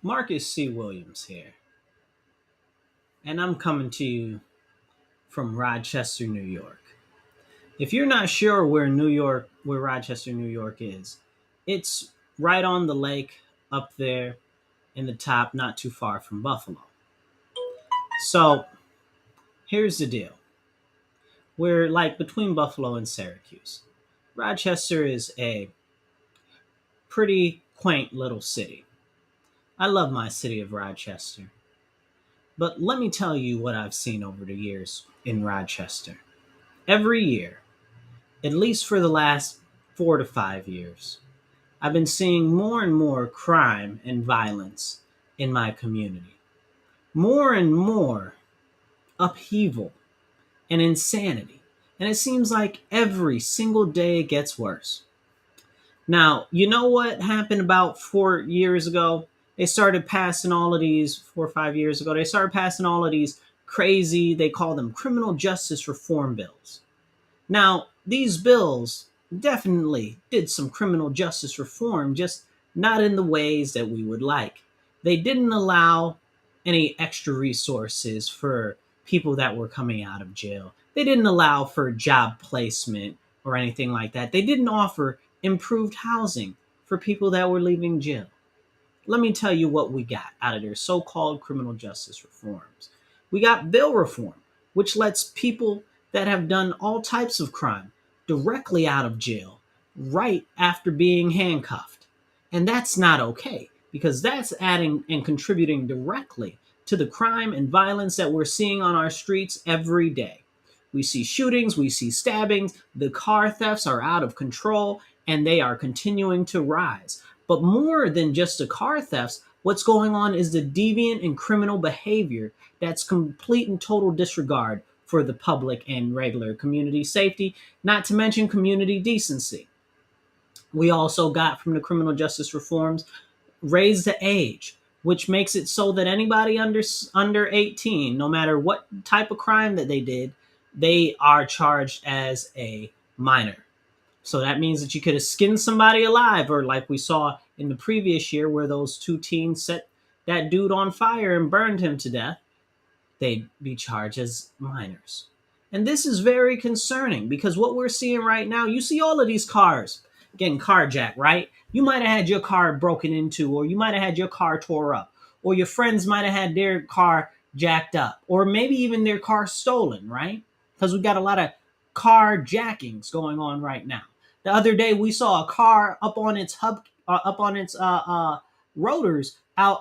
Marcus C. Williams here, and I'm coming to you from Rochester, New York. If you're not sure where Rochester, New York is, it's right on the lake up there in the top, not too far from Buffalo. So here's the deal: we're like between Buffalo and Syracuse. Rochester is a pretty quaint little city. I love my city of Rochester, but let me tell you what I've seen over the years in Rochester. Every year, at least for the last 4 to 5 years, I've been seeing more and more crime and violence in my community. More and more upheaval and insanity. And it seems like every single day it gets worse. Now, you know what happened about 4 years ago? They started passing all of these 4 or 5 years ago. They started passing all of these crazy, they call them criminal justice reform bills. Now, these bills definitely did some criminal justice reform, just not in the ways that we would like. They didn't allow any extra resources for people that were coming out of jail. They didn't allow for job placement or anything like that. They didn't offer improved housing for people that were leaving jail. Let me tell you what we got out of their so called criminal justice reforms. We got bail reform, which lets people that have done all types of crime directly out of jail right after being handcuffed. And that's not okay because that's adding and contributing directly to the crime and violence that we're seeing on our streets every day. We see shootings, we see stabbings, the car thefts are out of control, and they are continuing to rise. But more than just the car thefts, what's going on is the deviant and criminal behavior that's complete and total disregard for the public and regular community safety, not to mention community decency. We also got from the criminal justice reforms raise the age, which makes it so that anybody under 18, no matter what type of crime that they did, they are charged as a minor. So that means that you could have skinned somebody alive, or like we saw in the previous year where those two teens set that dude on fire and burned him to death, they'd be charged as minors. And this is very concerning because what we're seeing right now, you see all of these cars getting carjacked, right? You might have had your car broken into, or you might have had your car tore up, or your friends might have had their car jacked up, or maybe even their car stolen, right? Because we got a lot of carjackings going on right now. The other day we saw a car up on its rotors out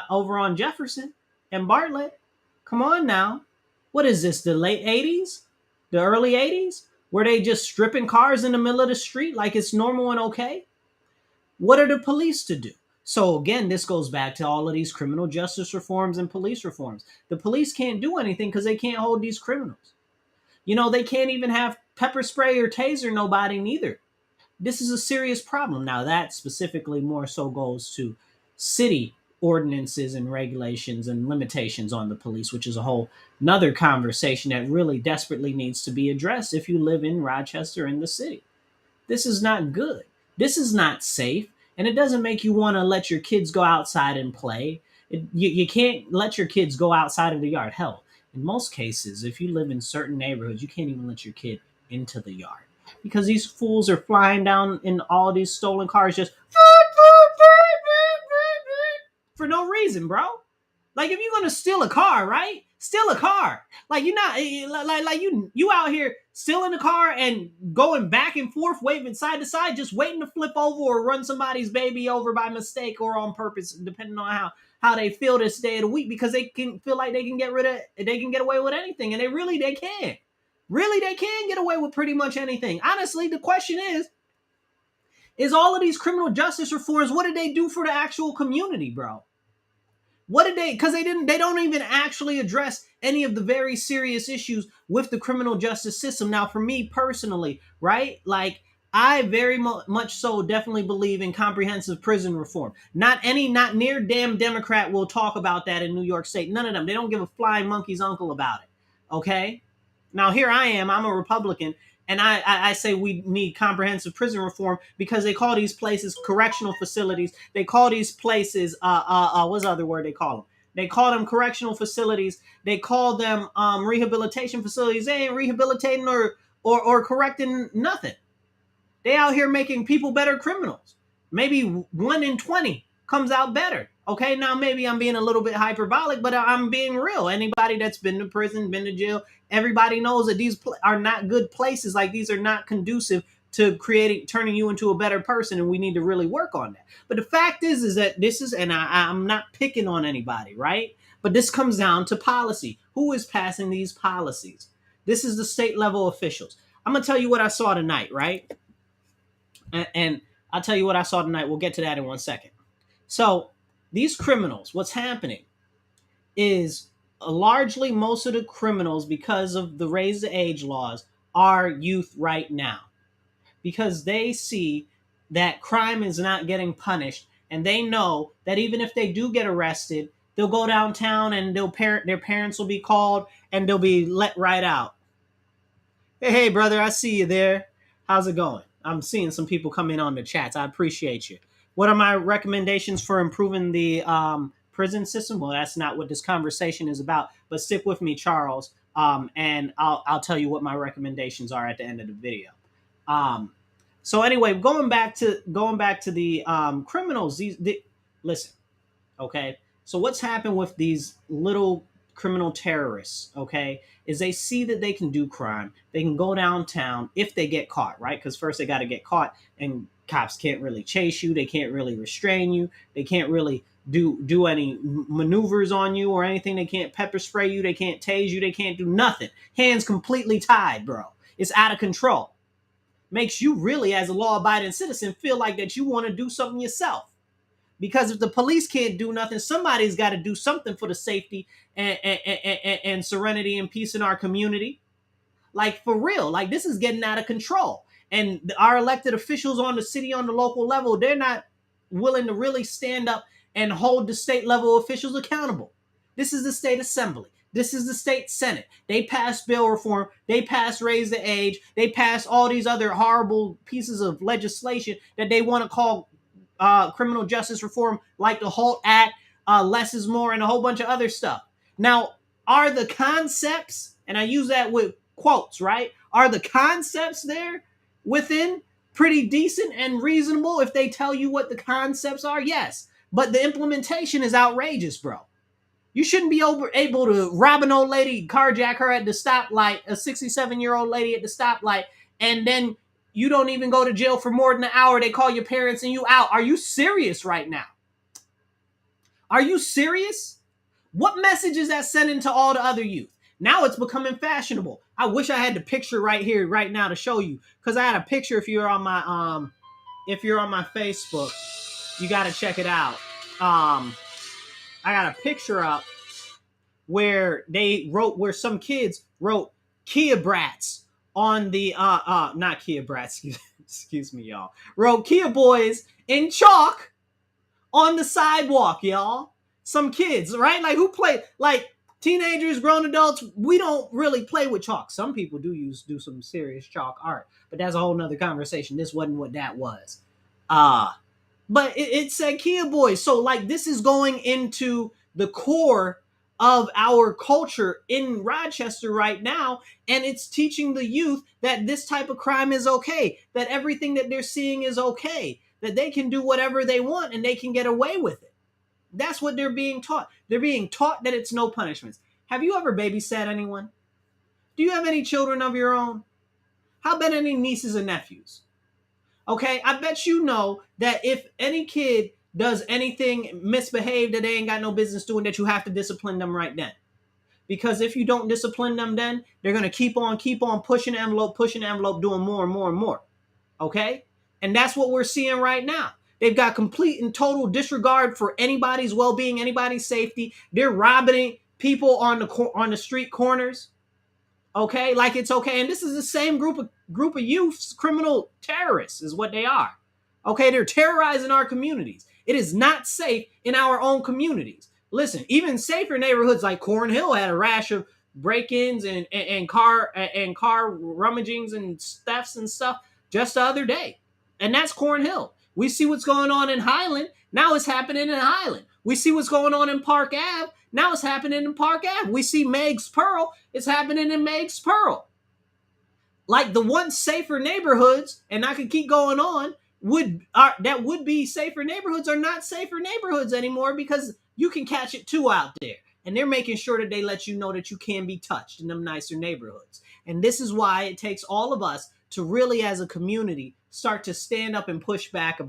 over on Jefferson and Bartlett. Come on now. What is this? The late 80s? The early 80s? Were they just stripping cars in the middle of the street like it's normal and okay? What are the police to do? So again, this goes back to all of these criminal justice reforms and police reforms. The police can't do anything because they can't hold these criminals. You know, they can't even have pepper spray or taser nobody neither. This is a serious problem. Now, that specifically more so goes to city ordinances and regulations and limitations on the police, which is a whole another conversation that really desperately needs to be addressed if you live in Rochester in the city. This is not good. This is not safe. And it doesn't make you want to let your kids go outside and play. You can't let your kids go outside of the yard. Hell, in most cases, if you live in certain neighborhoods, you can't even let your kid into the yard because these fools are flying down in all these stolen cars just for no reason, bro. Like if you're gonna steal a car, right? Steal a car. Like you're not like you out here stealing a car and going back and forth, waving side to side, just waiting to flip over or run somebody's baby over by mistake or on purpose, depending on how they feel this day of the week, because they can feel like they can get away with anything, and they can. Really, they can get away with pretty much anything. Honestly, the question is all of these criminal justice reforms, what did they do for the actual community, bro? What did they? Because they don't even actually address any of the very serious issues with the criminal justice system. Now, for me personally, right? Like, I very much so definitely believe in comprehensive prison reform. Not near damn Democrat will talk about that in New York State. None of them. They don't give a flying monkey's uncle about it. Okay. Now here I am. I'm a Republican, And I say we need comprehensive prison reform because they call these places correctional facilities. They call these places what's the other word they call them? They call them correctional facilities. They call them rehabilitation facilities. They ain't rehabilitating or correcting nothing. They out here making people better criminals. Maybe 1 in 20 comes out better. Okay, now maybe I'm being a little bit hyperbolic, but I'm being real. Anybody that's been to prison, been to jail, everybody knows that these are not good places. Like, these are not conducive to turning you into a better person, and we need to really work on that. But the fact is that this is, and I'm not picking on anybody, right? But this comes down to policy. Who is passing these policies? This is the state level officials. I'm gonna tell you what I saw tonight, right? And I'll tell you what I saw tonight. We'll get to that in 1 second. So these criminals, what's happening is largely most of the criminals, because of the raise the age laws, are youth right now, because they see that crime is not getting punished, and they know that even if they do get arrested, they'll go downtown and their parents will be called and they'll be let right out. Hey, brother, I see you there. How's it going? I'm seeing some people come in on the chats. I appreciate you. What are my recommendations for improving the prison system? Well, that's not what this conversation is about. But stick with me, Charles, and I'll tell you what my recommendations are at the end of the video. So anyway, going back to the criminals. Listen, okay. So what's happened with these little criminal terrorists, okay, is they see that they can do crime. They can go downtown if they get caught, right? Because first they got to get caught, and cops can't really chase you. They can't really restrain you. They can't really do any maneuvers on you or anything. They can't pepper spray you. They can't tase you. They can't do nothing. Hands completely tied, bro. It's out of control. Makes you really, as a law-abiding citizen, feel like that you want to do something yourself. Because if the police can't do nothing, somebody's got to do something for the safety and serenity and peace in our community. Like, for real, like, this is getting out of control. And our elected officials on the city, on the local level, they're not willing to really stand up and hold the state level officials accountable. This is the state assembly. This is the state senate. They passed bill reform. They passed raise the age. They passed all these other horrible pieces of legislation that they want to call criminal justice reform, like the HALT Act, less is more, and a whole bunch of other stuff. Now, are the concepts, and I use that with quotes, right? Are the concepts there within pretty decent and reasonable if they tell you what the concepts are? Yes. But the implementation is outrageous, bro. You shouldn't be able to rob an old lady, carjack her at the stoplight, a 67-year-old lady at the stoplight, and then you don't even go to jail for more than an hour. They call your parents and you out. Are you serious right now? Are you serious? What message is that sending to all the other youth? Now it's becoming fashionable. I wish I had the picture right here, right now to show you. Because I had a picture. If you're on my Facebook, you got to check it out. I got a picture up where some kids wrote Kia Brats on the not Kia Brats, excuse me, y'all. Wrote Kia Boys in chalk on the sidewalk, y'all. Some kids, right? Like, who play, like, teenagers, grown adults, we don't really play with chalk. Some people do some serious chalk art, but that's a whole nother conversation. This wasn't what that was. But it said Kia Boys. So, like, this is going into the core of our culture in Rochester right now, and it's teaching the youth that this type of crime is okay, that everything that they're seeing is okay, that they can do whatever they want and they can get away with it. That's what they're being taught. They're being taught that it's no punishments. Have you ever babysat anyone? Do you have any children of your own? How about any nieces and nephews? Okay, I bet you know that if any kid does anything misbehave that they ain't got no business doing, that you have to discipline them right then. Because if you don't discipline them then, they're going to keep on pushing the envelope, doing more and more and more. Okay? And that's what we're seeing right now. They've got complete and total disregard for anybody's well-being, anybody's safety. They're robbing people on the street corners. Okay? Like it's okay. And this is the same group of youths, criminal terrorists is what they are. Okay? They're terrorizing our communities. It is not safe in our own communities. Listen, even safer neighborhoods like Cornhill had a rash of break-ins and car rummagings and thefts and stuff just the other day. And that's Cornhill. We see what's going on in Highland. Now it's happening in Highland. We see what's going on in Park Ave. Now it's happening in Park Ave. We see Meigs Pearl. It's happening in Meigs Pearl. Like the once safer neighborhoods, and I could keep going on, that would be safer neighborhoods are not safer neighborhoods anymore because you can catch it too out there. And they're making sure that they let you know that you can be touched in them nicer neighborhoods. And this is why it takes all of us to really, as a community, start to stand up and push back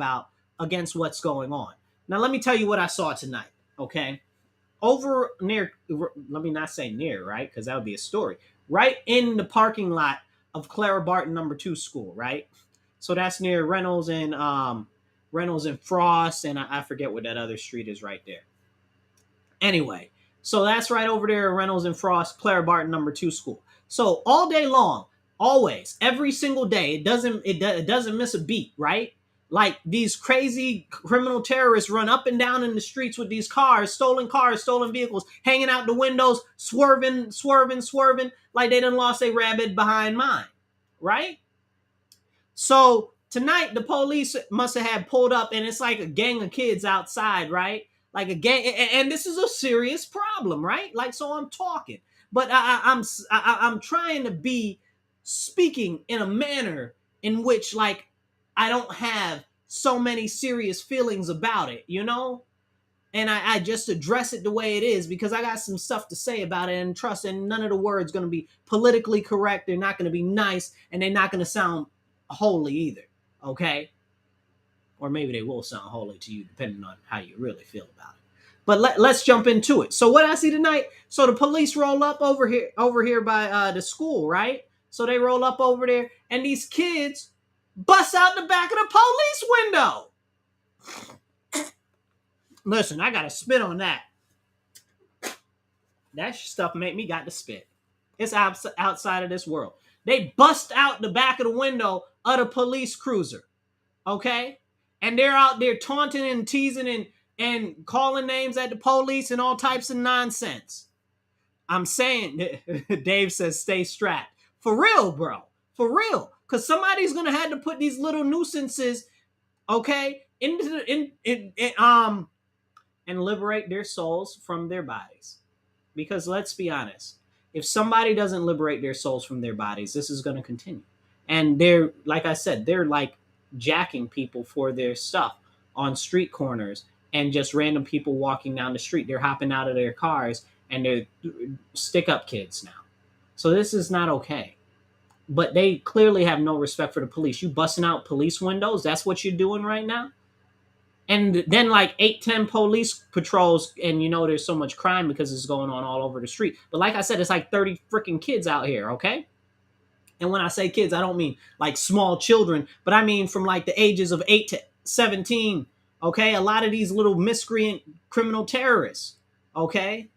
against what's going on. Now, let me tell you what I saw tonight, okay? Over near, let me not say near, right? Because that would be a story. Right in the parking lot of Clara Barton #2 school, right? So that's near Reynolds and Frost, and I forget what that other street is right there. Anyway, so that's right over there, Reynolds and Frost, Clara Barton #2 school. So all day long, always, every single day, it doesn't miss a beat, right? Like these crazy criminal terrorists run up and down in the streets with these cars, stolen vehicles, hanging out the windows, swerving, like they done lost a rabbit behind mine, right? So tonight the police must have had pulled up, and it's like a gang of kids outside, right? Like a gang, and this is a serious problem, right? Like, so I'm talking, but I'm trying to be speaking in a manner in which, like, I don't have so many serious feelings about it, you know? And I just address it the way it is because I got some stuff to say about it, and trust, and none of the words going to be politically correct. They're not going to be nice, and they're not going to sound holy either, okay? Or maybe they will sound holy to you depending on how you really feel about it. But let's jump into it. So what I see tonight, so the police roll up over here by the school, right? So they roll up over there, and these kids bust out the back of the police window. Listen, I got to spit on that. That stuff made me got to spit. It's outside of this world. They bust out the back of the window of the police cruiser, okay? And they're out there taunting and teasing and calling names at the police and all types of nonsense. I'm saying, Dave says, stay strapped. For real, bro. For real. Because somebody's going to have to put these little nuisances, okay, and liberate their souls from their bodies. Because let's be honest, if somebody doesn't liberate their souls from their bodies, this is going to continue. And they're, like I said, they're like jacking people for their stuff on street corners and just random people walking down the street. They're hopping out of their cars and they're stick-up kids now. So this is not okay. But they clearly have no respect for the police. You busting out police windows, that's what you're doing right now? And then like 8-10 police patrols, and you know there's so much crime because it's going on all over the street. But like I said, it's like 30 freaking kids out here, okay? And when I say kids, I don't mean like small children, but I mean from like the ages of 8 to 17, okay? A lot of these little miscreant criminal terrorists, okay?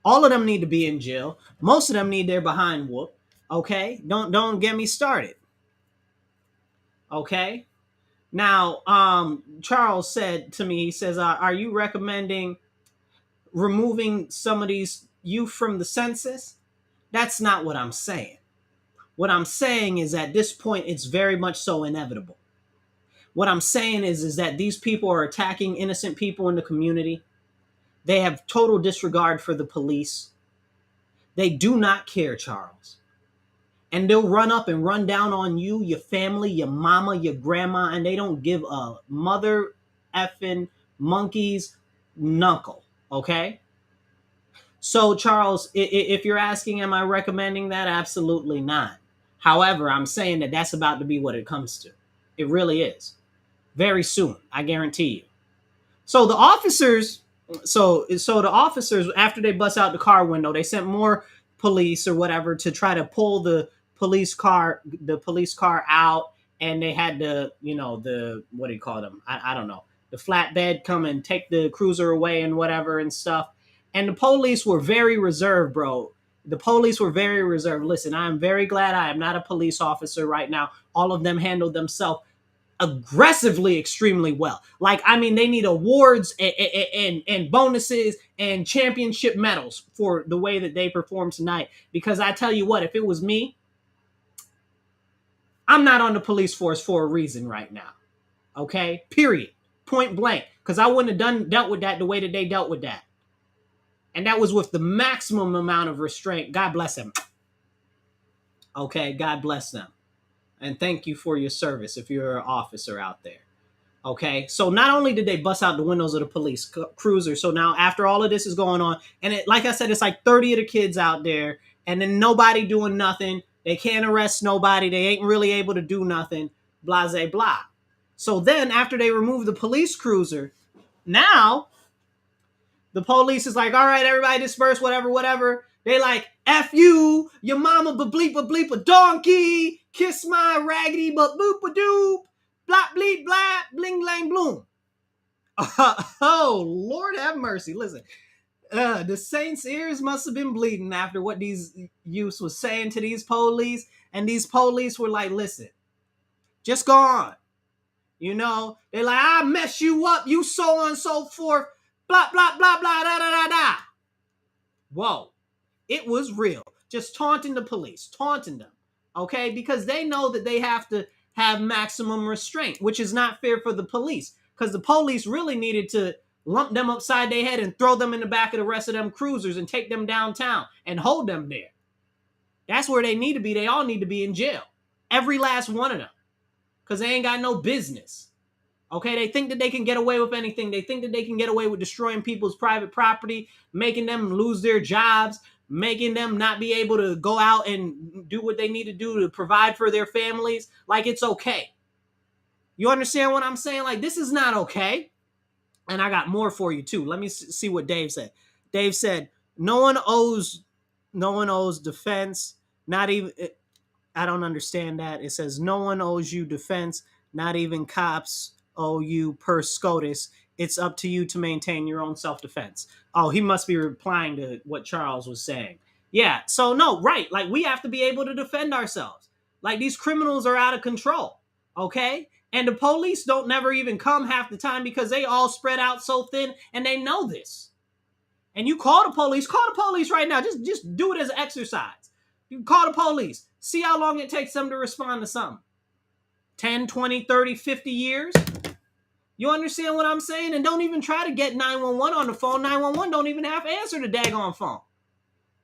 All of them need to be in jail. Most of them need their behind whooped, okay? Don't get me started, okay? Now, Charles said to me, he says, are you recommending removing some of these youth from the census? That's not what I'm saying. What I'm saying is at this point, it's very much so inevitable. What I'm saying is that these people are attacking innocent people in the community. They have total disregard for the police. They do not care, Charles. And they'll run up and run down on you, your family, your mama, your grandma, and they don't give a mother effing monkey's knuckle, okay? So, Charles, if you're asking, am I recommending that? Absolutely not. However, I'm saying that that's about to be what it comes to. It really is. Very soon, I guarantee you. So the officers, after they bust out the car window, they sent more police or whatever to try to pull the police car out, and they had the, what do you call them? I don't know. The flatbed come and take the cruiser away and whatever and stuff. And the police were very reserved, bro. The police were very reserved. Listen, I am very glad I am not a police officer right now. All of them handled themselves aggressively extremely well. Like, I mean, they need awards and bonuses and championship medals for the way that they performed tonight. Because I tell you what, if it was me, I'm not on the police force for a reason right now. Okay? Period. Point blank. Because I wouldn't have dealt with that the way that they dealt with that. And that was with the maximum amount of restraint. God bless them. Okay? God bless them. And thank you for your service if you're an officer out there. Okay, so not only did they bust out the windows of the police cruiser, so now after all of this is going on, and like I said, it's like 30 of the kids out there, and then nobody doing nothing. They can't arrest nobody. They ain't really able to do nothing. Blah, blah, blah. So then after they remove the police cruiser, now the police is like, all right, everybody disperse, whatever, whatever. They like, F you, your mama bleep a donkey, kiss my raggedy but boop a doop. Blah, bleep, blah, bling, blang, bloom. Oh, Lord have mercy. Listen, the Saints' ears must have been bleeding after what these youths was saying to these police. And these police were like, listen, just go on. You know, they're like, I'll mess you up, you so on and so forth. Blah, blah, blah, blah, da, da, da, da. Whoa. It was real. Just taunting the police, taunting them. Okay? Because they know that they have to have maximum restraint, which is not fair for the police, because the police really needed to lump them upside their head and throw them in the back of the rest of them cruisers and take them downtown and hold them there. That's where they need to be. They all need to be in jail. Every last one of them. Because they ain't got no business. Okay, they think that they can get away with anything. They think that they can get away with destroying people's private property, making them lose their jobs, making them not be able to go out and do what they need to do to provide for their families. Like, it's okay. You understand what I'm saying? Like, this is not okay. And I got more for you too. Let me see what Dave said. Dave said, no one owes defense, not even, I don't understand that. It says no one owes you defense, not even cops owe you per SCOTUS. It's up to you to maintain your own self-defense. Oh, he must be replying to what Charles was saying. Yeah, so no, right. Like, we have to be able to defend ourselves. Like, these criminals are out of control, okay? And the police don't never even come half the time because they all spread out so thin, and they know this. And you call the police right now. Just do it as an exercise. You call the police. See how long it takes them to respond to something. 10, 20, 30, 50 years. You understand what I'm saying? And don't even try to get 911 on the phone. 911 don't even have to answer the daggone phone.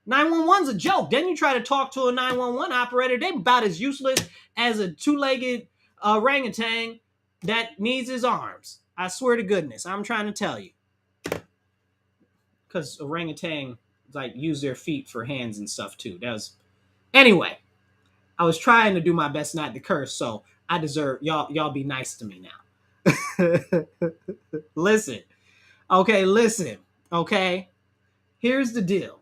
911's a joke. Then you try to talk to a 911 operator. They're about as useless as a two-legged orangutan that needs his arms. I swear to goodness. I'm trying to tell you. Because orangutan like use their feet for hands and stuff too. Anyway. I was trying to do my best not to curse, so I deserve y'all be nice to me now. Listen. Okay? Here's the deal.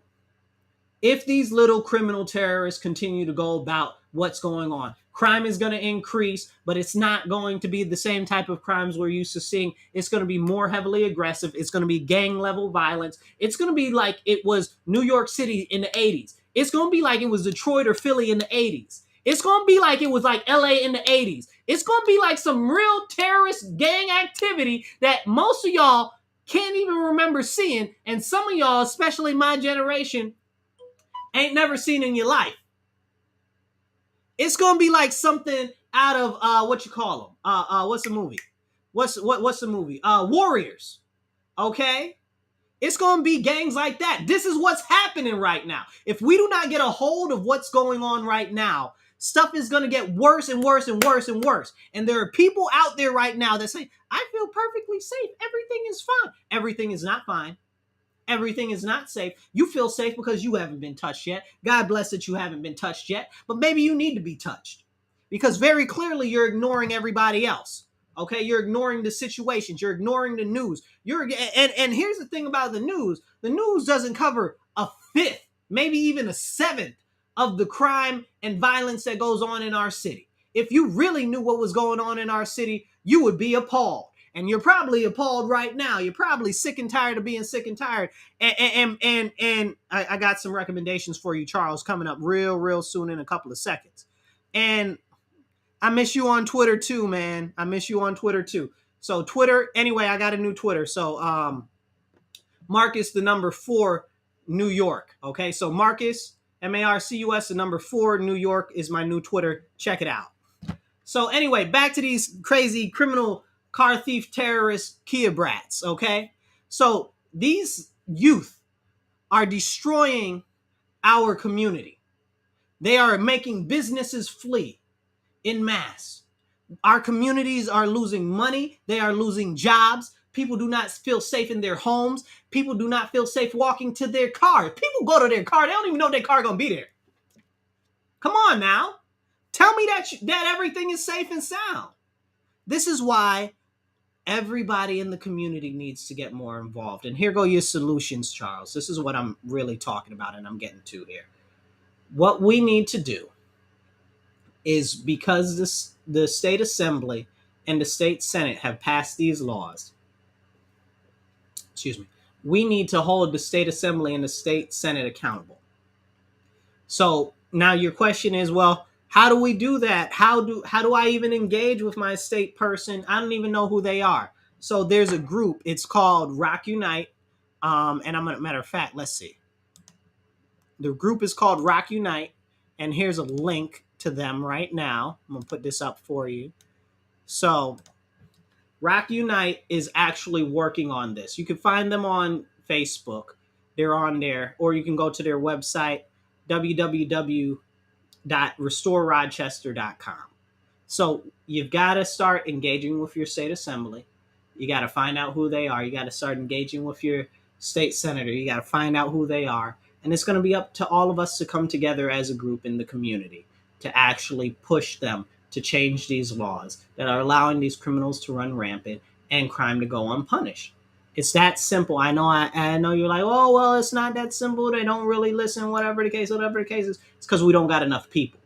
If these little criminal terrorists continue to go about what's going on, crime is going to increase, but it's not going to be the same type of crimes we're used to seeing. It's going to be more heavily aggressive. It's going to be gang level violence. It's going to be like it was New York City in the 80s. It's going to be like it was Detroit or Philly in the 80s. It's going to be like it was like LA in the 80s. It's going to be like some real terrorist gang activity that most of y'all can't even remember seeing. And some of y'all, especially my generation, ain't never seen in your life. It's going to be like something out of, what you call them? What's the movie? What's the movie? Warriors. Okay? It's going to be gangs like that. This is what's happening right now. If we do not get a hold of what's going on right now, stuff is going to get worse and worse and worse and worse. And there are people out there right now that say, I feel perfectly safe. Everything is fine. Everything is not fine. Everything is not safe. You feel safe because you haven't been touched yet. God bless that you haven't been touched yet. But maybe you need to be touched. Because very clearly you're ignoring everybody else. Okay, you're ignoring the situations. You're ignoring the news. And here's the thing about the news. The news doesn't cover a fifth, maybe even a seventh of the crime and violence that goes on in our city. If you really knew what was going on in our city, you would be appalled. And you're probably appalled right now. You're probably sick and tired of being sick and tired. And I got some recommendations for you, Charles, coming up real soon in a couple of seconds. And I miss you on Twitter too, man. I miss you on Twitter too. So Twitter, anyway, I got a new Twitter. So Marcus the number 4 New York. Okay, so Marcus Marcus the number 4 New York is my new Twitter. Check it out. So anyway, back to these crazy criminal car thief terrorist Kia brats. Okay, so these youth are destroying our community. They are making businesses flee in mass. Our communities are losing money. They are losing jobs. People do not feel safe in their homes. People do not feel safe walking to their car. People go to their car. They don't even know their car going to be there. Come on now. Tell me that everything is safe and sound. This is why everybody in the community needs to get more involved. And here go your solutions, Charles. This is what I'm really talking about and I'm getting to here. What we need to do is, because the state assembly and the state senate have passed these laws, we need to hold the state assembly and the state senate accountable. So now your question is, well, how do we do that? How do I even engage with my state person? I don't even know who they are. So there's a group. It's called Rock Unite. And I'm matter of fact, let's see. The group is called Rock Unite, and here's a link to them right now. I'm gonna put this up for you. So Rock Unite is actually working on this. You can find them on Facebook. They're on there, or you can go to their website, www.restorerochester.com. So you've got to start engaging with your state assembly. You got to find out who they are. You got to start engaging with your state senator. You got to find out who they are. And it's going to be up to all of us to come together as a group in the community to actually push them to change these laws that are allowing these criminals to run rampant and crime to go unpunished. It's that simple. I know you're like, oh, well, it's not that simple. They don't really listen, whatever the case is. It's because we don't got enough people.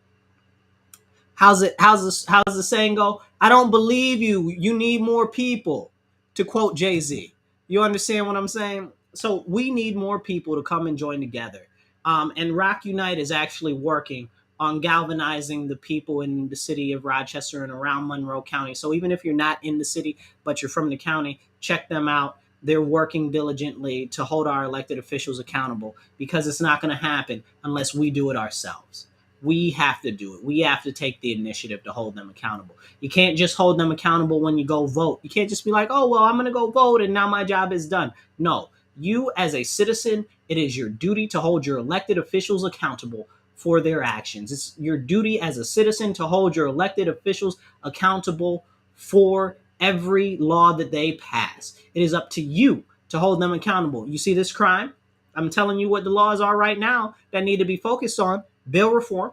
How's the saying go? I don't believe you. You need more people, to quote Jay-Z. You understand what I'm saying? So we need more people to come and join together. And Rock Unite is actually working on galvanizing the people in the city of Rochester and around Monroe County. So even if you're not in the city, but you're from the county, check them out. They're working diligently to hold our elected officials accountable, because it's not going to happen unless we do it ourselves. We have to do it. We have to take the initiative to hold them accountable. You can't just hold them accountable when you go vote. You can't just be like, oh, well, I'm going to go vote and now my job is done. No, you as a citizen, it is your duty to hold your elected officials accountable for their actions. It's your duty as a citizen to hold your elected officials accountable for every law that they pass. It is up to you to hold them accountable. You see this crime? I'm telling you what the laws are right now that need to be focused on. Bail reform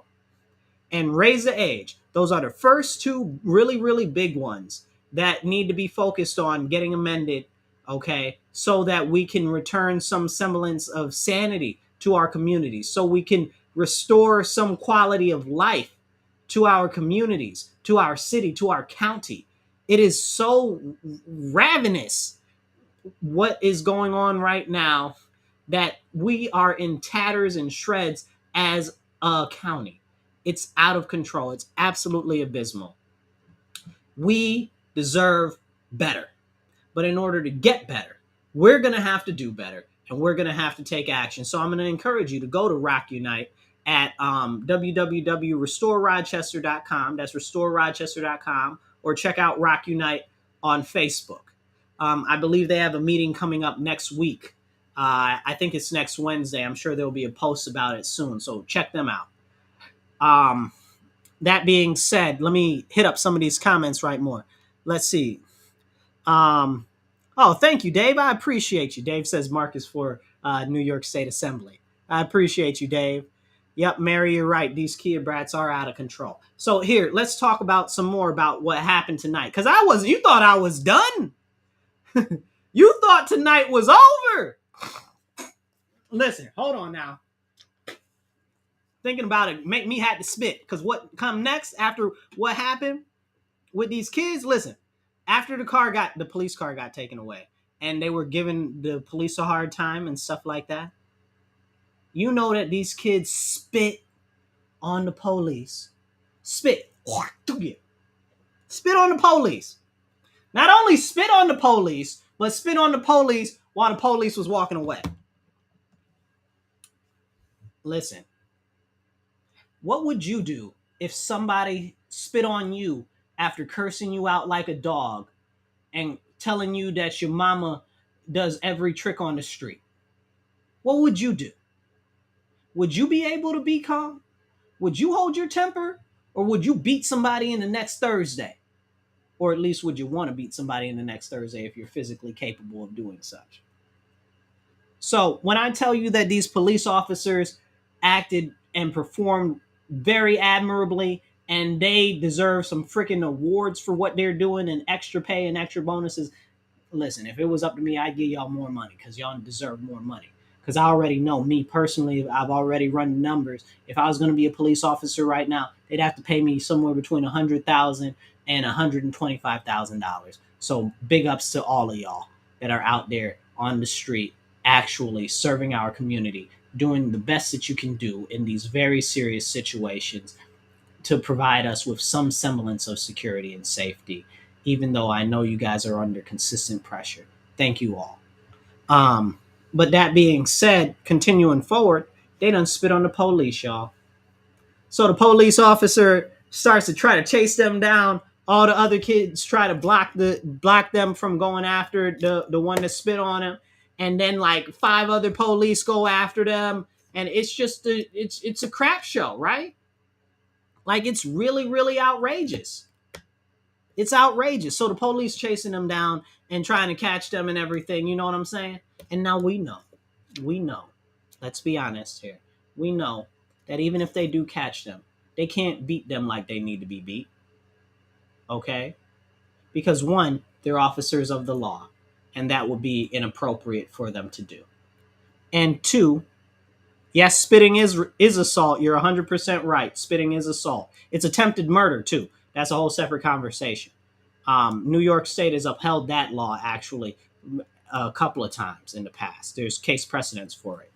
and raise the age. Those are the first two really, really big ones that need to be focused on getting amended, okay, so that we can return some semblance of sanity to our communities, so we can restore some quality of life to our communities, to our city, to our county. It is so ravenous what is going on right now that we are in tatters and shreds as a county. It's out of control. It's absolutely abysmal. We deserve better. But in order to get better, we're going to have to do better, and we're going to have to take action. So I'm going to encourage you to go to Rock Unite at www.restorerochester.com. That's restorerochester.com, or check out Rock Unite on Facebook. I believe they have a meeting coming up next week. I think it's next Wednesday. I'm sure there'll be a post about it soon, so check them out. That being said, let me hit up some of these comments right more. Let's see. Oh, thank you, Dave. I appreciate you. Dave says Marcus for New York State Assembly. I appreciate you, Dave. Yep, Mary, you're right. These Kia brats are out of control. So here, let's talk about some more about what happened tonight. Because you thought I was done. You thought tonight was over. Listen, hold on now. Thinking about it make me have to spit, because what come next after what happened with these kids? Listen, after the police car got taken away and they were giving the police a hard time and stuff like that, you know that these kids spit on the police. Spit. Spit on the police. Not only spit on the police, but spit on the police while the police was walking away. Listen, what would you do if somebody spit on you after cursing you out like a dog and telling you that your mama does every trick on the street? What would you do? Would you be able to be calm? Would you hold your temper? Or would you beat somebody in the next Thursday? Or at least would you want to beat somebody in the next Thursday if you're physically capable of doing such? So when I tell you that these police officers acted and performed very admirably and they deserve some freaking awards for what they're doing and extra pay and extra bonuses, listen, if it was up to me, I'd give y'all more money because y'all deserve more money. Because I already know, me personally, I've already run the numbers. If I was going to be a police officer right now, they'd have to pay me somewhere between $100,000 and $125,000. So big ups to all of y'all that are out there on the street, actually serving our community, doing the best that you can do in these very serious situations to provide us with some semblance of security and safety, even though I know you guys are under consistent pressure. Thank you all. But that being said, continuing forward, they done spit on the police, y'all. So the police officer starts to try to chase them down. All the other kids try to block them from going after the one that spit on him. And then like 5 other police go after them. And it's just it's a crap show, right? Like it's really, really outrageous. It's outrageous. So the police chasing them down and trying to catch them and everything. You know what I'm saying? And now we know. Let's be honest here. We know that even if they do catch them, they can't beat them like they need to be beat. Okay? Because one, they're officers of the law, and that would be inappropriate for them to do. And two, yes, spitting is assault. You're 100% right. Spitting is assault. It's attempted murder too. That's a whole separate conversation. New York State has upheld that law actually a couple of times in the past. There's case precedents for it.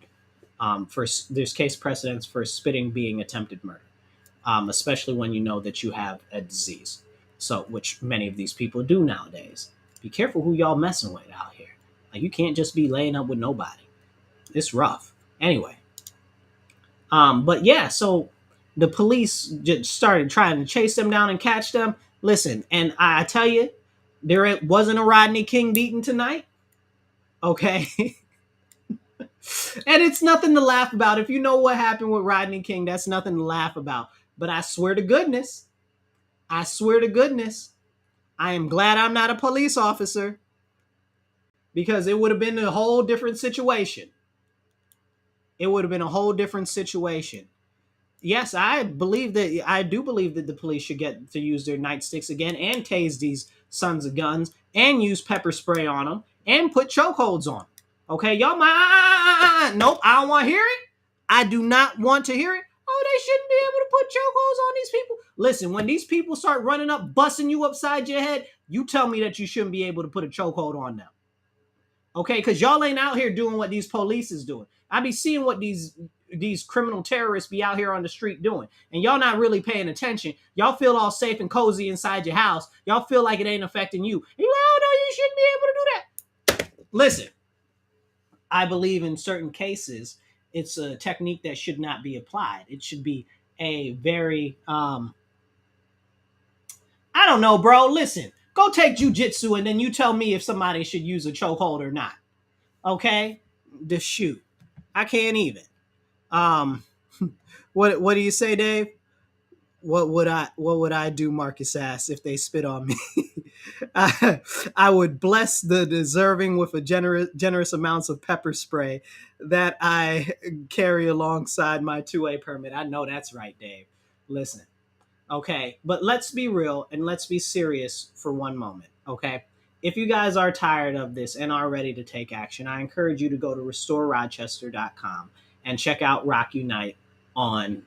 There's case precedents for spitting being attempted murder, especially when you know that you have a disease. So, which many of these people do nowadays. Be careful who y'all messing with out here. Like you can't just be laying up with nobody. It's rough. Anyway, but yeah, so the police just started trying to chase them down and catch them. Listen, and I tell you, there wasn't a Rodney King beating tonight. Okay. And it's nothing to laugh about. If you know what happened with Rodney King, that's nothing to laugh about. But I swear to goodness, I am glad I'm not a police officer because it would have been a whole different situation. It would have been a whole different situation. Yes, I do believe that the police should get to use their nightsticks again and tase these sons of guns and use pepper spray on them and put chokeholds on them. Okay, y'all might, nope, I don't want to hear it. I do not want to hear it. Oh, they shouldn't be able to put chokeholds on these people. Listen, when these people start running up, busting you upside your head, you tell me that you shouldn't be able to put a chokehold on them. Okay, because y'all ain't out here doing what these police is doing. I be seeing what these criminal terrorists be out here on the street doing, and y'all not really paying attention. Y'all feel all safe and cozy inside your house. Y'all feel like it ain't affecting you. And you like, oh no, you shouldn't be able to do that. Listen, I believe in certain cases it's a technique that should not be applied. It should be a very I don't know, bro. Listen, go take jujitsu and then you tell me if somebody should use a chokehold or not. Okay? The shoot. I can't even. What do you say, Dave? What would I do, Marcus asked, if they spit on me? I would bless the deserving with a generous amounts of pepper spray that I carry alongside my 2A permit. I know that's right, Dave. Listen. Okay, but let's be real and let's be serious for one moment, okay? If you guys are tired of this and are ready to take action, I encourage you to go to restororochester.com and check out Rock Unite on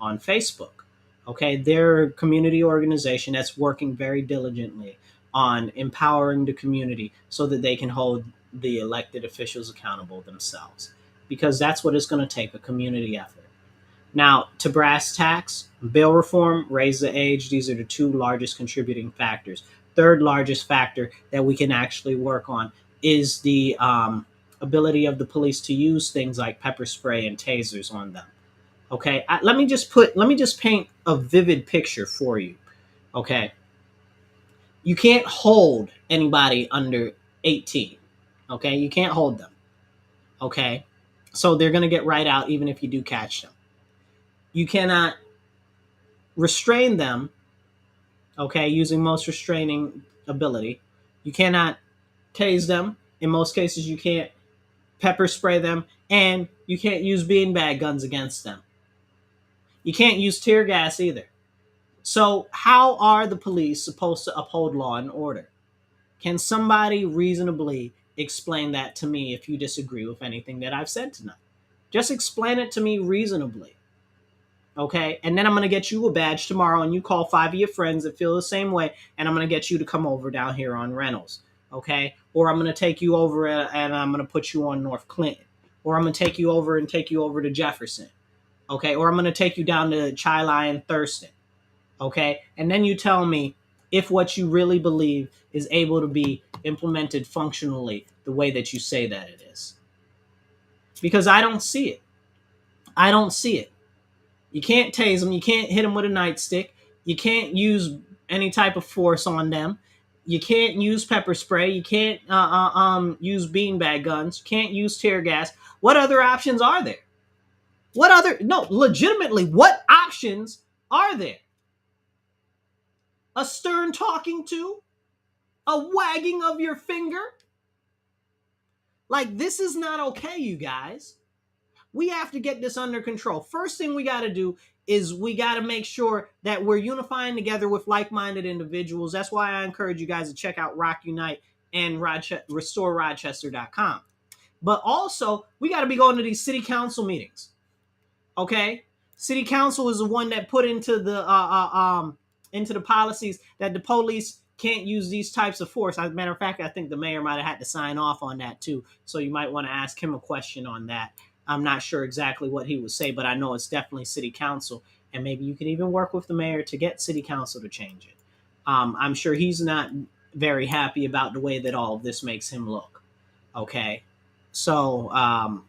Facebook. Okay, they're a community organization that's working very diligently on empowering the community so that they can hold the elected officials accountable themselves, because that's what it's going to take, a community effort. Now, to brass tacks, bail reform, raise the age. These are the two largest contributing factors. Third largest factor that we can actually work on is the ability of the police to use things like pepper spray and tasers on them. Okay, let me just paint a vivid picture for you. Okay, you can't hold anybody under 18. Okay, you can't hold them. Okay, so they're gonna get right out even if you do catch them. You cannot restrain them. Okay, using most restraining ability. You cannot tase them. In most cases, you can't pepper spray them, and you can't use beanbag guns against them. You can't use tear gas either. So, how are the police supposed to uphold law and order? Can somebody reasonably explain that to me if you disagree with anything that I've said tonight? Just explain it to me reasonably. Okay. And then I'm going to get you a badge tomorrow and you call 5 of your friends that feel the same way. And I'm going to get you to come over down here on Reynolds. Okay. Or I'm going to take you over and I'm going to put you on North Clinton. Or I'm going to take you over to Jefferson. Okay. Or I'm going to take you down to Chi and Thurston. Okay. And then you tell me if what you really believe is able to be implemented functionally the way that you say that it is. Because I don't see it. I don't see it. You can't tase them. You can't hit them with a nightstick. You can't use any type of force on them. You can't use pepper spray. You can't use beanbag guns. You can't use tear gas. What other options are there? Legitimately, what options are there? A stern talking to? A wagging of your finger? Like, this is not okay, you guys. We have to get this under control. First thing we got to do is we got to make sure that we're unifying together with like-minded individuals. That's why I encourage you guys to check out Rock Unite and RestoreRochester.com. But also, we got to be going to these city council meetings. Okay? City council is the one that put into the policies that the police can't use these types of force. As a matter of fact, I think the mayor might have had to sign off on that too. So you might want to ask him a question on that. I'm not sure exactly what he would say, but I know it's definitely city council. And maybe you can even work with the mayor to get city council to change it. I'm sure he's not very happy about the way that all of this makes him look. Okay. So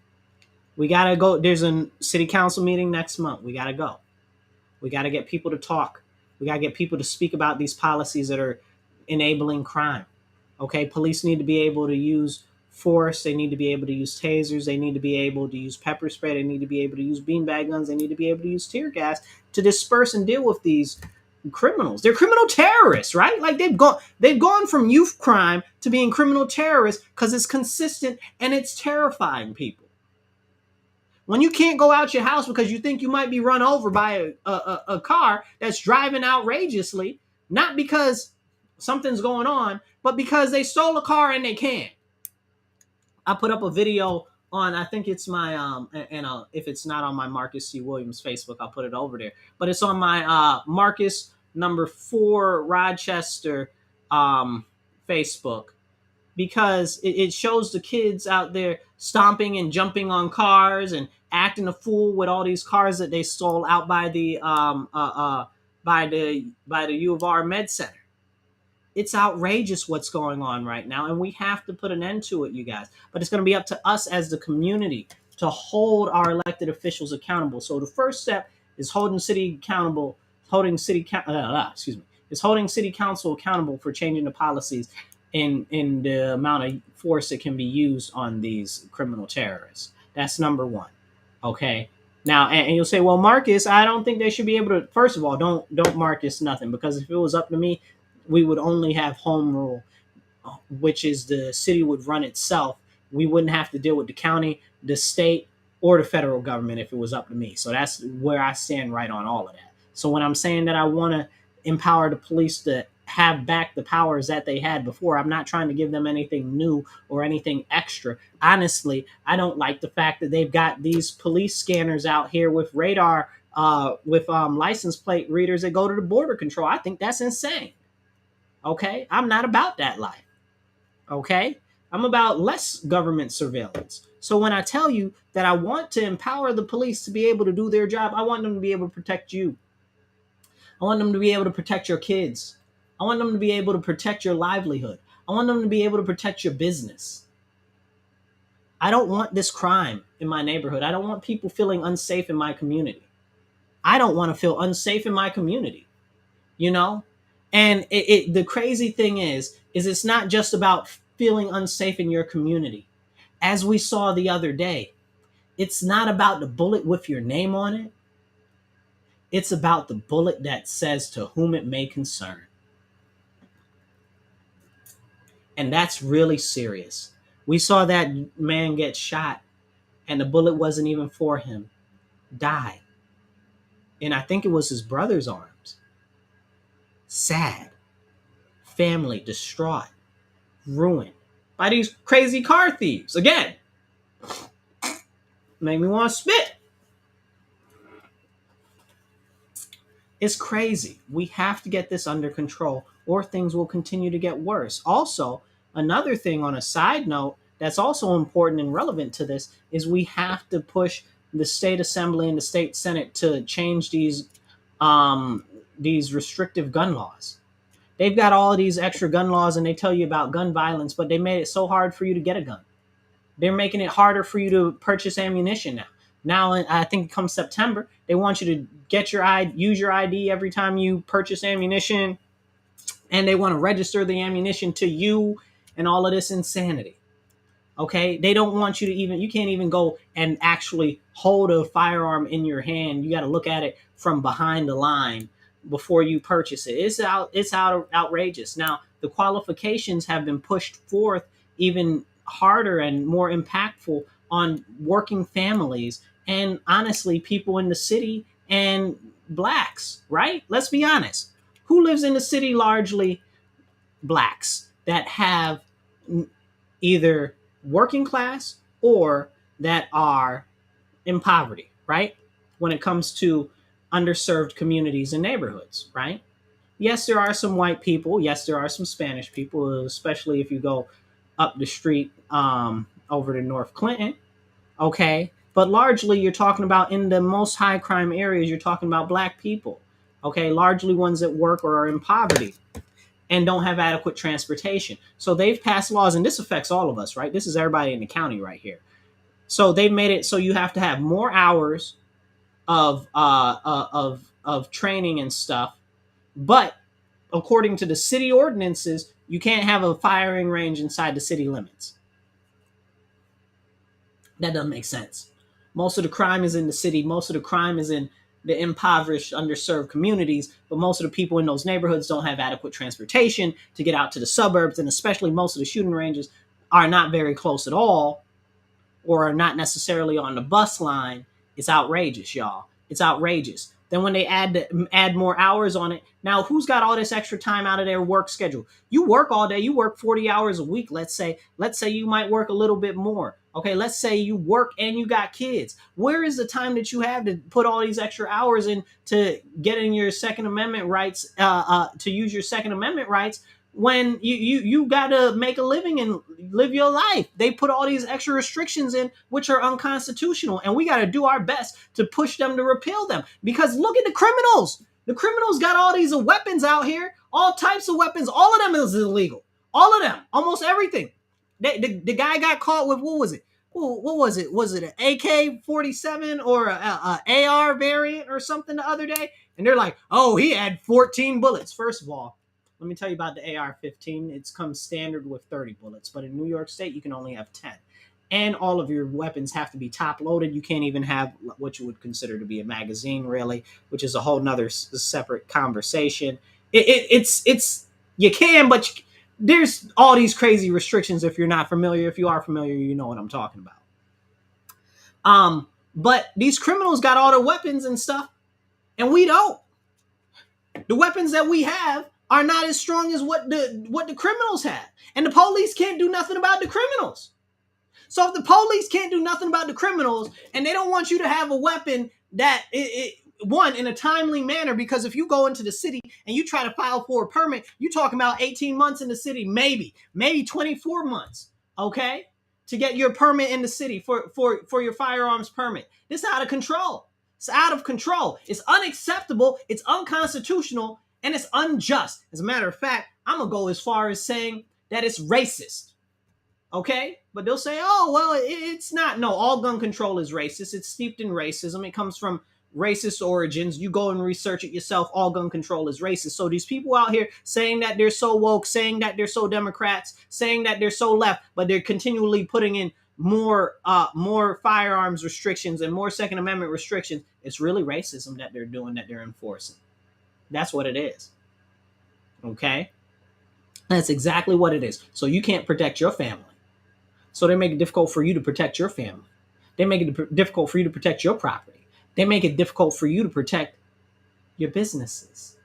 we got to go. There's a city council meeting next month. We got to go. We got to get people to talk. We got to get people to speak about these policies that are enabling crime. Okay. Police need to be able to use force. They need to be able to use tasers. They need to be able to use pepper spray. They need to be able to use beanbag guns. They need to be able to use tear gas to disperse and deal with these criminals. They're criminal terrorists, right? Like they've gone from youth crime to being criminal terrorists because it's consistent and it's terrifying people. When you can't go out your house because you think you might be run over by a car that's driving outrageously, not because something's going on, but because they stole a car and they can't. I put up a video on, I think it's my, if it's not on my Marcus C. Williams Facebook, I'll put it over there. But it's on my Marcus number 4 Rochester Facebook, because it shows the kids out there stomping and jumping on cars and acting a fool with all these cars that they stole out by the U of R Med Center. It's outrageous what's going on right now, and we have to put an end to it, you guys. But it's going to be up to us as the community to hold our elected officials accountable. So the first step is holding city council accountable for changing the policies in the amount of force that can be used on these criminal terrorists. That's number one. Okay. Now, and you'll say, well, Marcus, I don't think they should be able to. First of all, don't Marcus nothing, because if it was up to me, we would only have home rule, which is the city would run itself. We wouldn't have to deal with the county, the state, or the federal government if it was up to me. So that's where I stand right on all of that. So when I'm saying that I want to empower the police to have back the powers that they had before, I'm not trying to give them anything new or anything extra. Honestly, I don't like the fact that they've got these police scanners out here with radar, with license plate readers that go to the border control. I think that's insane. Okay, I'm not about that life. Okay, I'm about less government surveillance. So when I tell you that I want to empower the police to be able to do their job, I want them to be able to protect you. I want them to be able to protect your kids. I want them to be able to protect your livelihood. I want them to be able to protect your business. I don't want this crime in my neighborhood. I don't want people feeling unsafe in my community. I don't want to feel unsafe in my community, you know? And the crazy thing is it's not just about feeling unsafe in your community. As we saw the other day, it's not about the bullet with your name on it. It's about the bullet that says to whom it may concern. And that's really serious. We saw that man get shot and the bullet wasn't even for him, die. And I think it was his brother's arms. Sad. Family distraught, ruined by these crazy car thieves. Again, make me want to spit. It's crazy. We have to get this under control or things will continue to get worse. Also, another thing on a side note that's also important and relevant to this is we have to push the state assembly and the state senate to change these restrictive gun laws. They've got all of these extra gun laws and they tell you about gun violence, but they made it so hard for you to get a gun. They're making it harder for you to purchase ammunition now. Now, I think come September, they want you to use your ID every time you purchase ammunition, and they want to register the ammunition to you and all of this insanity. Okay, they don't want you to you can't even go and actually hold a firearm in your hand. You got to look at it from behind the line before you purchase it. It's outrageous. Now, the qualifications have been pushed forth even harder and more impactful on working families and honestly people in the city and blacks, right? Let's be honest. Who lives in the city? Largely blacks that have either working class or that are in poverty, right? When it comes to underserved communities and neighborhoods, right? Yes, there are some white people. Yes, there are some Spanish people, especially if you go up the street over to North Clinton. Okay. But largely, you're talking about in the most high crime areas, you're talking about black people. Okay. Largely ones that work or are in poverty and don't have adequate transportation. So they've passed laws, and this affects all of us, right? This is everybody in the county right here. So they've made it so you have to have more hours of training and stuff, but according to the city ordinances, you can't have a firing range inside the city limits. That doesn't make sense. Most of the crime is in the city. Most of the crime is in the impoverished, underserved communities, but most of the people in those neighborhoods don't have adequate transportation to get out to the suburbs, and especially most of the shooting ranges are not very close at all or are not necessarily on the bus line. It's outrageous, y'all. It's outrageous. Then when they add more hours on it, now who's got all this extra time out of their work schedule? You work all day. You work 40 hours a week. Let's say you might work a little bit more. Okay, let's say you work and you got kids. Where is the time that you have to put all these extra hours in to get in your Second Amendment rights, to use your Second Amendment rights when you got to make a living and live your life? They put all these extra restrictions in, which are unconstitutional, and we got to do our best to push them to repeal them. Because look at the criminals. The criminals got all these weapons out here, all types of weapons. All of them is illegal. All of them, almost everything. The guy got caught with, what was it? What was it? Was it an AK-47 or a AR variant or something the other day? And they're like, oh, he had 14 bullets. First of all, let me tell you about the AR-15. It's comes standard with 30 bullets, but in New York State, you can only have 10. And all of your weapons have to be top loaded. You can't even have what you would consider to be a magazine, really, which is a whole nother separate conversation. It's you can, but there's all these crazy restrictions if you're not familiar. If you are familiar, you know what I'm talking about. But these criminals got all the weapons and stuff, and we don't. The weapons that we have are not as strong as what the criminals have. And the police can't do nothing about the criminals. So if the police can't do nothing about the criminals and they don't want you to have a weapon that one in a timely manner, because if you go into the city and you try to file for a permit, you're talking about 18 months in the city, maybe 24 months. okay, to get your permit in the city for your firearms permit. This is out of control. It's out of control. It's unacceptable. It's unconstitutional, and it's unjust. As a matter of fact, I'm gonna go as far as saying that it's racist. Okay, but they'll say, "Oh, well, it's not." No, all gun control is racist. It's steeped in racism. It comes from racist origins. You go and research it yourself. All gun control is racist. So these people out here saying that they're so woke, saying that they're so Democrats, saying that they're so left, but they're continually putting in more firearms restrictions and more Second Amendment restrictions. It's really racism that they're doing, that they're enforcing. That's what it is. Okay, that's exactly what it is. So you can't protect your family. So they make it difficult for you to protect your family. They make it difficult for you to protect your property. They make it difficult for you to protect your businesses.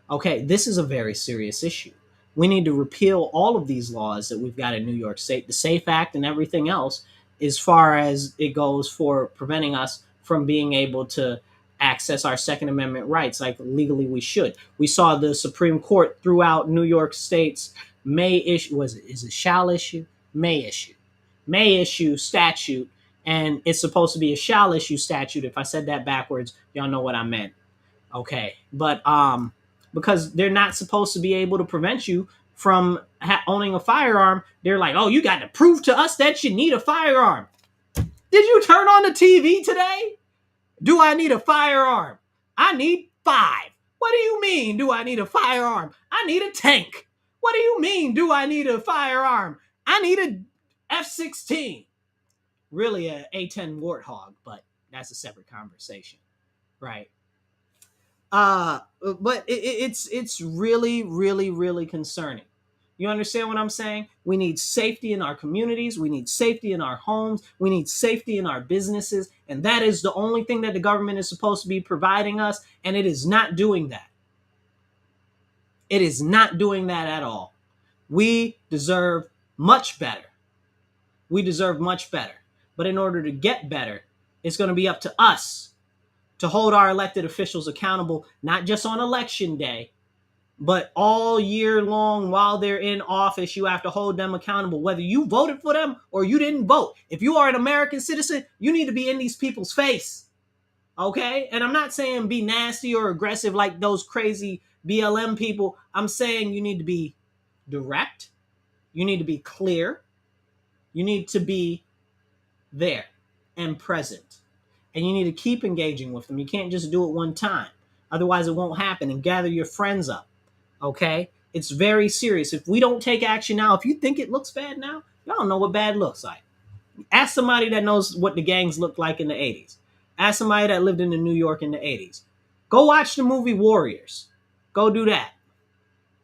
Okay, this is a very serious issue. We need to repeal all of these laws that we've got in New York State, the SAFE Act and everything else, as far as it goes for preventing us from being able to access our Second Amendment rights like legally we should. We saw the Supreme Court throughout New York State's may issue, is it shall issue? May issue statute, and it's supposed to be a shall issue statute. If I said that backwards, y'all know what I meant. Okay, but because they're not supposed to be able to prevent you from owning a firearm, they're like, oh, you got to prove to us that you need a firearm. Did you turn on the TV today? Do I need a firearm? I need 5. What do you mean, do I need a firearm? I need a tank. What do you mean, do I need a firearm? I need a F-16. Really a A-10 Warthog, but that's a separate conversation, right? But it's really, really, really concerning. You understand what I'm saying? We need safety in our communities. We need safety in our homes. We need safety in our businesses. And that is the only thing that the government is supposed to be providing us. And it is not doing that. It is not doing that at all. We deserve much better. We deserve much better. But in order to get better, it's going to be up to us to hold our elected officials accountable, not just on election day, but all year long while they're in office. You have to hold them accountable, whether you voted for them or you didn't vote. If you are an American citizen, you need to be in these people's face. Okay? And I'm not saying be nasty or aggressive like those crazy BLM people. I'm saying you need to be direct. You need to be clear. You need to be there and present. And you need to keep engaging with them. You can't just do it one time. Otherwise, it won't happen. And gather your friends up. Okay? It's very serious. If we don't take action now, if you think it looks bad now, y'all don't know what bad looks like. Ask somebody that knows what the gangs looked like in the 80s. Ask somebody that lived in New York in the 80s. Go watch the movie Warriors. Go do that.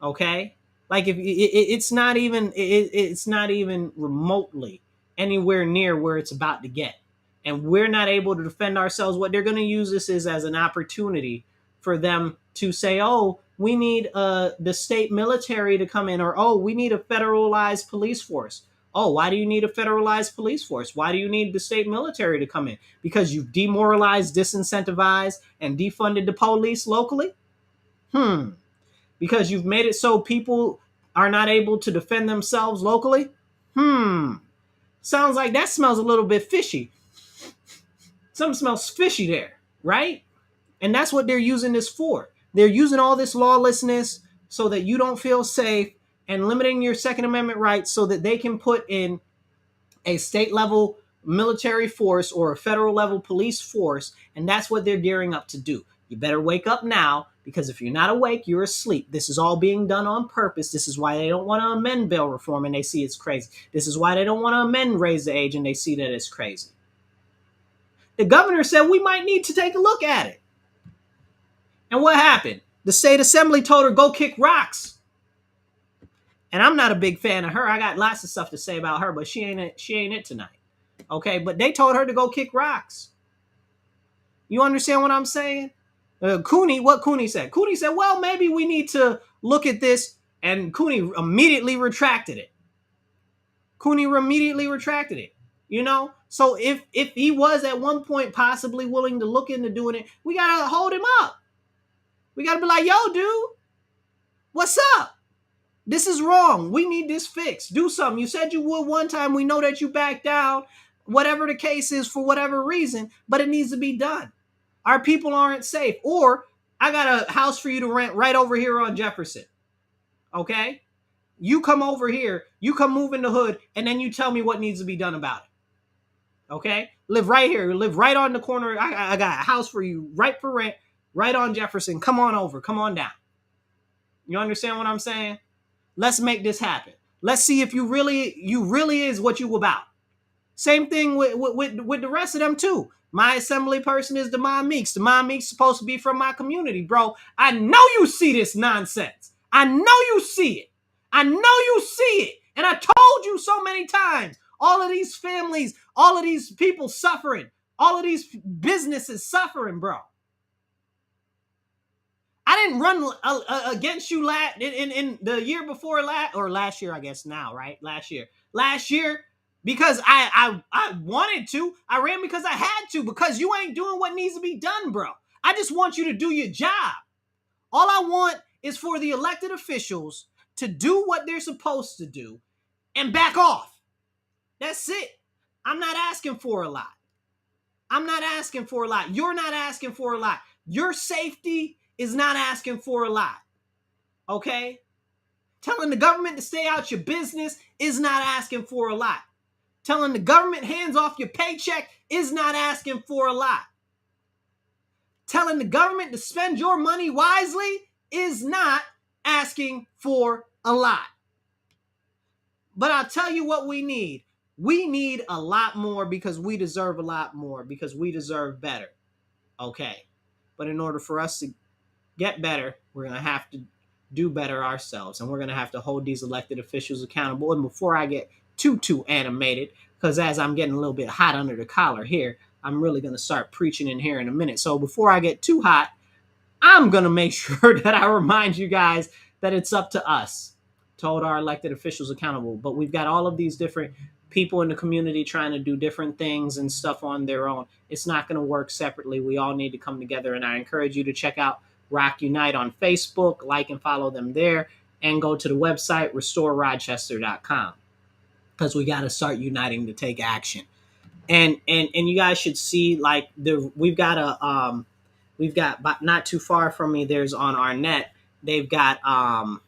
Okay? Like if it's not even remotely anywhere near where it's about to get. And we're not able to defend ourselves. What they're going to use this is as an opportunity for them to say, oh, we need the state military to come in, or, oh, we need a federalized police force. Oh, why do you need a federalized police force? Why do you need the state military to come in? Because you've demoralized, disincentivized, and defunded the police locally? Because you've made it so people are not able to defend themselves locally? Sounds like that smells a little bit fishy. Something smells fishy there, right? And that's what they're using this for. They're using all this lawlessness so that you don't feel safe and limiting your Second Amendment rights so that they can put in a state level military force or a federal level police force. And that's what they're gearing up to do. You better wake up now, because if you're not awake, you're asleep. This is all being done on purpose. This is why they don't want to amend bail reform and they see it's crazy. This is why they don't want to amend raise the age and they see that it's crazy. The governor said we might need to take a look at it. And what happened? The state assembly told her, go kick rocks. And I'm not a big fan of her. I got lots of stuff to say about her, but she ain't it tonight. Okay, but they told her to go kick rocks. You understand what I'm saying? What Cooney said? Cooney said, well, maybe we need to look at this. And Cooney immediately retracted it. You know? So if he was at one point possibly willing to look into doing it, we got to hold him up. We got to be like, yo, dude, what's up? This is wrong. We need this fixed. Do something. You said you would one time. We know that you backed down, whatever the case is, for whatever reason, but it needs to be done. Our people aren't safe. Or I got a house for you to rent right over here on Jefferson. Okay? You come over here, you come move in the hood, and then you tell me what needs to be done about it. Okay? Live right here. Live right on the corner. I got a house for you right for rent, right on Jefferson. Come on over. Come on down. You understand what I'm saying? Let's make this happen. Let's see if you really is what you about. Same thing with the rest of them too. My assembly person is Demond Meeks. Demond Meeks supposed to be from my community, bro. I know you see this nonsense. I know you see it. I know you see it. And I told you so many times, all of these families, all of these people suffering, all of these businesses suffering, bro. I didn't run against you in the year before last year, I guess now, right? Last year, because I wanted to. I ran because I had to, because you ain't doing what needs to be done, bro. I just want you to do your job. All I want is for the elected officials to do what they're supposed to do and back off. That's it. I'm not asking for a lot. I'm not asking for a lot. You're not asking for a lot. Your safety is not asking for a lot. Okay? Telling the government to stay out your business is not asking for a lot. Telling the government hands off your paycheck is not asking for a lot. Telling the government to spend your money wisely is not asking for a lot. But I'll tell you what we need. We need a lot more, because we deserve a lot more, because we deserve better. Okay? But in order for us to get better, we're going to have to do better ourselves, and we're going to have to hold these elected officials accountable. And before I get too animated, because as I'm getting a little bit hot under the collar here, I'm really going to start preaching in here in a minute. So before I get too hot, I'm going to make sure that I remind you guys that it's up to us to hold our elected officials accountable. But we've got all of these different people in the community trying to do different things and stuff on their own. It's not going to work separately. We all need to come together, and I encourage you to check out Rock Unite on Facebook, like and follow them there, and go to the website restorerochester.com, because we got to start uniting to take action. And you guys should see, like, we've got not too far from me, there's on Arnett, they got a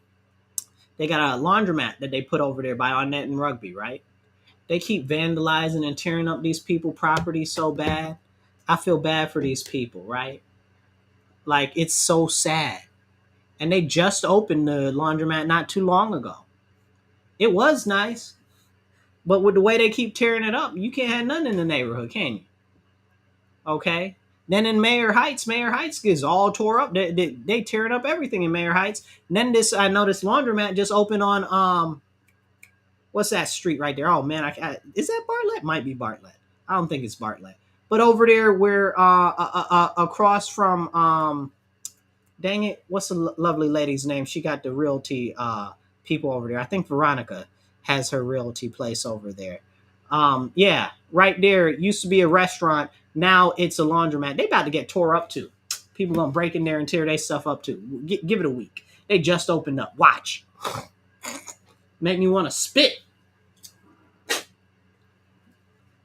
laundromat that they put over there by Arnett and Rugby, right? They keep vandalizing and tearing up these people's property so bad. I feel bad for these people, right? Like, it's so sad. And they just opened the laundromat not too long ago. It was nice, but with the way they keep tearing it up, you can't have nothing in the neighborhood, can you? Okay? Then in Mayor Heights is all tore up. They tearing up everything in Mayor Heights. And then I know this laundromat just opened on what's that street right there? Oh man, is that Bartlett? Might be Bartlett. I don't think it's Bartlett. But over there where across from dang it, what's the lovely lady's name? She got the realty people over there. I think Veronica has her realty place over there. Yeah, right there. It used to be a restaurant. Now it's a laundromat. They about to get tore up too. People gonna break in there and tear their stuff up too. Give it a week. They just opened up. Watch. Make me want to spit.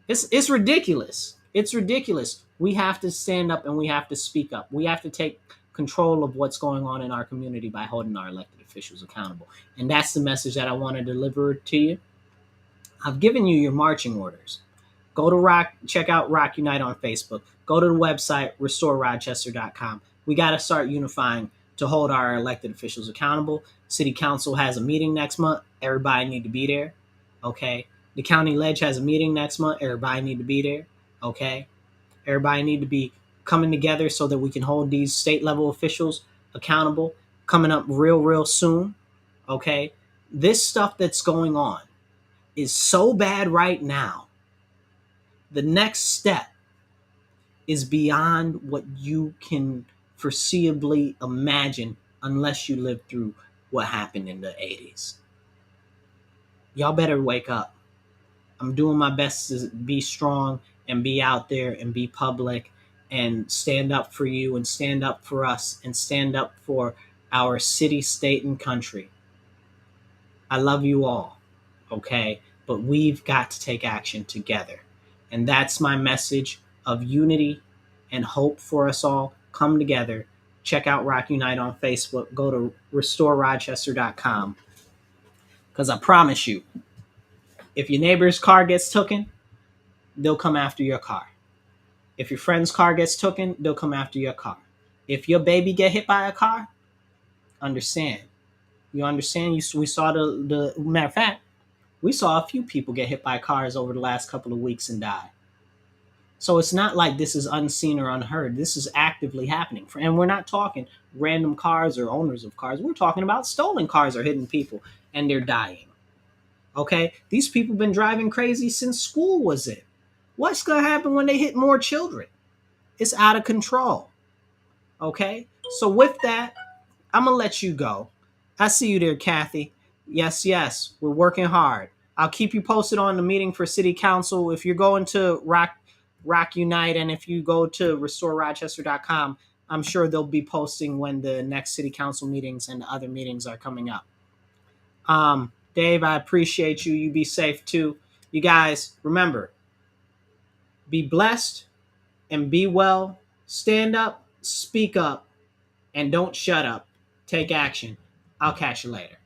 It's ridiculous. It's ridiculous. We have to stand up and we have to speak up. We have to take control of what's going on in our community by holding our elected officials accountable. And that's the message that I want to deliver to you. I've given you your marching orders. Go to check out Rock Unite on Facebook. Go to the website, restorerochester.com. We got to start unifying to hold our elected officials accountable. City Council has a meeting next month. Everybody need to be there. Okay. The county ledge has a meeting next month. Everybody need to be there. Okay. Everybody need to be coming together so that we can hold these state level officials accountable. Coming up real soon. Okay. This stuff that's going on is so bad right now. The next step is beyond what you can foreseeably imagine unless you lived through what happened in the 80s. Y'all better wake up. I'm doing my best to be strong and be out there and be public and stand up for you and stand up for us and stand up for our city, state, and country. I love you all, okay? But we've got to take action together. And that's my message of unity and hope for us all. Come together. Check out Rock Unite on Facebook. Go to restororochester.com. Because I promise you, if your neighbor's car gets taken, they'll come after your car. If your friend's car gets taken, they'll come after your car. If your baby get hit by a car, understand. You understand? We saw the matter of fact, we saw a few people get hit by cars over the last couple of weeks and die. So it's not like this is unseen or unheard. This is actively happening. And we're not talking random cars or owners of cars. We're talking about stolen cars are hitting people and they're dying. Okay? These people been driving crazy since school was in. What's going to happen when they hit more children? It's out of control. Okay? So with that, I'm going to let you go. I see you there, Kathy. Yes, we're working hard. I'll keep you posted on the meeting for City Council. If you're going to Rock Unite and if you go to restororochester.com, I'm sure they'll be posting when the next City Council meetings and the other meetings are coming up. Dave, I appreciate you. You be safe too. You guys, remember, be blessed and be well. Stand up, speak up, and don't shut up. Take action. I'll catch you later.